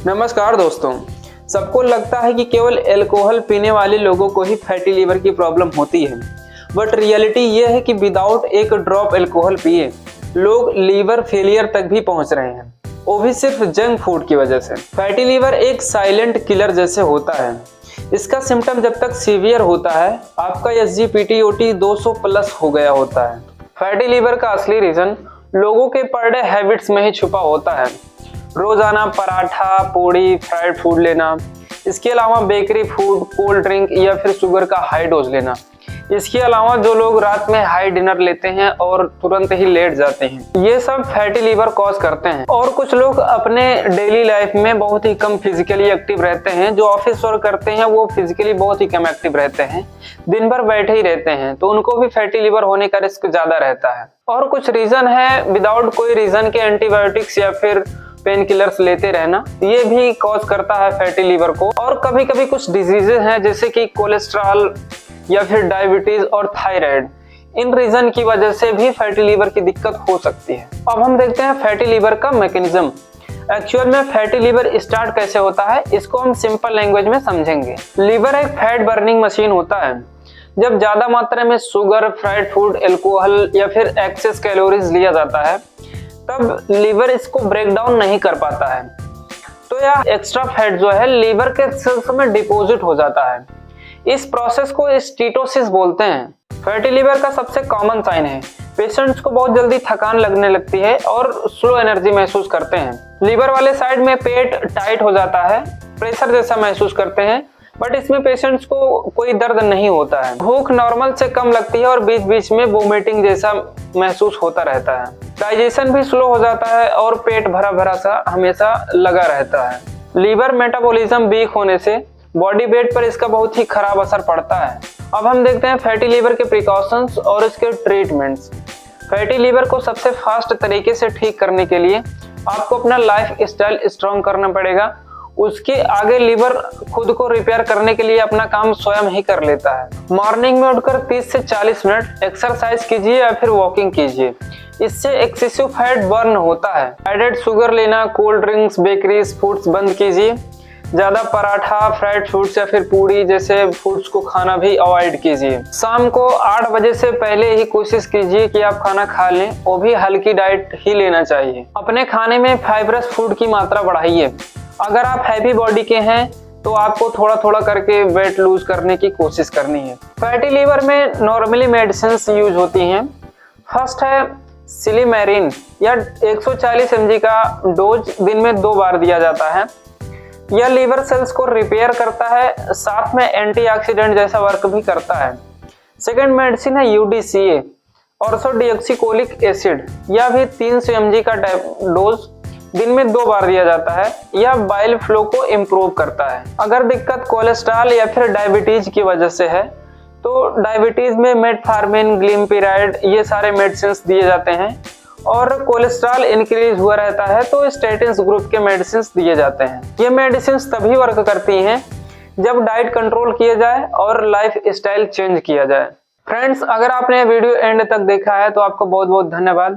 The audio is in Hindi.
नमस्कार दोस्तों। सबको लगता है कि केवल अल्कोहल पीने वाले लोगों को ही फैटी लीवर की प्रॉब्लम होती है, बट रियलिटी ये है कि विदाउट एक ड्रॉप अल्कोहल पिए लोग लीवर फेलियर तक भी पहुंच रहे हैं, वो भी सिर्फ जंक फूड की वजह से। फैटी लीवर एक साइलेंट किलर जैसे होता है। इसका सिम्टम जब तक सीवियर होता है, आपका SGPTOT 200 प्लस हो गया होता है। फैटी लीवर का असली रीजन लोगों के पर डे हैबिट्स में ही छुपा होता है। रोजाना पराठा, पूड़ी, फ्राइड फूड लेना, इसके अलावा बेकरी फूड, कोल्ड ड्रिंक या फिर शुगर का हाई डोज लेना। इसके अलावा जो लोग रात में हाई डिनर लेते हैं और तुरंत ही लेट जाते हैं, ये सब फैटी लीवर कॉज करते हैं। और कुछ लोग अपने डेली लाइफ में बहुत ही कम फिजिकली एक्टिव रहते हैं। जो ऑफिस वर्क करते हैं वो फिजिकली बहुत ही कम एक्टिव रहते हैं, दिन भर बैठे ही रहते हैं, तो उनको भी फैटी लीवर होने का रिस्क ज्यादा रहता है। और कुछ रीजन है विदाउट कोई रीजन के एंटीबायोटिक्स या फिर पेन किलर्स लेते रहना, ये भी कॉज करता है फैटी लीवर को। और कभी कभी कुछ डिजीजेस हैं जैसे कि कोलेस्ट्रॉल या फिर डायबिटीज और थायराइड, इन रीजन की वजह से भी फैटी लीवर की दिक्कत हो सकती है। अब हम देखते हैं फैटी लीवर का मैकेनिज्म। एक्चुअल में फैटी लीवर स्टार्ट कैसे होता है, इसको हम सिंपल लैंग्वेज में समझेंगे। लीवर एक फैट बर्निंग मशीन होता है। जब ज्यादा मात्रा में शुगर, फ्राइड फूड, अल्कोहल या फिर एक्सेस कैलोरीज लिया जाता है, तब लीवर इसको ब्रेक डाउन नहीं कर पाता है, तो यह एक्स्ट्रा फैट जो है लीवर के सेल्स में डिपॉजिट हो जाता है। इस प्रोसेस को स्टीटोसिस बोलते हैं। फैटी लीवर का सबसे कॉमन साइन है पेशेंट्स को बहुत जल्दी थकान लगने लगती है और स्लो एनर्जी महसूस करते हैं। लीवर वाले साइड में पेट टाइट हो जाता है, प्रेशर जैसा महसूस करते हैं, बट इसमें पेशेंट्स को कोई दर्द नहीं होता है। भूख नॉर्मल से कम लगती है और बीच बीच में वोमिटिंग जैसा महसूस होता रहता है। डाइजेशन भी स्लो हो जाता है और पेट भरा भरा सा हमेशा लगा रहता है। लीवर मेटाबॉलिज्म वीक होने से बॉडी वेट पर इसका बहुत ही खराब असर पड़ता है। अब हम देखते हैं फैटी लीवर के प्रिकॉशंस और इसके ट्रीटमेंट्स। फैटी लीवर को सबसे फास्ट तरीके से ठीक करने के लिए आपको अपना लाइफ स्टाइल स्ट्रॉन्ग करना पड़ेगा। उसके आगे लीवर खुद को रिपेयर करने के लिए अपना काम स्वयं ही कर लेता है। मॉर्निंग में उठकर 30 से 40 मिनट एक्सरसाइज कीजिए या फिर वॉकिंग कीजिए, इससे एक्सेसिव फैट बर्न होता है। एडेड शुगर लेना, कोल्ड ड्रिंक्स, बेकरीज फूड्स बंद कीजिए। ज्यादा पराठा, फ्राइड फूड्स या फिर पूड़ी जैसे फूड्स को खाना भी अवॉइड कीजिए। शाम को 8 बजे से पहले ही कोशिश कीजिए कि आप खाना खा लें, वो भी हल्की डाइट ही लेना चाहिए। अपने खाने में फाइबरस फूड की मात्रा बढ़ाइए। अगर आप हैवी बॉडी के हैं तो आपको थोड़ा थोड़ा करके वेट लूज करने की कोशिश करनी है। फैटी लीवर में नॉर्मली मेडिसिन यूज होती हैं। फर्स्ट है सिलीमेरिन, यह 140 mg का डोज दिन में 2 बार दिया जाता है। यह लीवर सेल्स को रिपेयर करता है, साथ में एंटीऑक्सीडेंट जैसा वर्क भी करता है। सेकेंड मेडिसिन है UDCA, ऑर्थोडिऑक्सीकोलिक एसिड, यह भी 300 mg का डोज दिन में 2 बार दिया जाता है। यह बाइल फ्लो को इम्प्रूव करता है। अगर दिक्कत कोलेस्ट्रॉल या फिर डायबिटीज की वजह से है तो डायबिटीज में मेटफॉर्मिन, ग्लिम्पिराइड, ये सारे मेडिसिन दिए जाते हैं। और कोलेस्ट्रॉल इंक्रीज हुआ रहता है तो स्टेटिन्स ग्रुप के मेडिसिन दिए जाते हैं। ये मेडिसिन तभी वर्क करती हैं जब डाइट कंट्रोल किया जाए और लाइफ स्टाइल चेंज किया जाए। फ्रेंड्स, अगर आपने वीडियो एंड तक देखा है तो आपको बहुत बहुत धन्यवाद।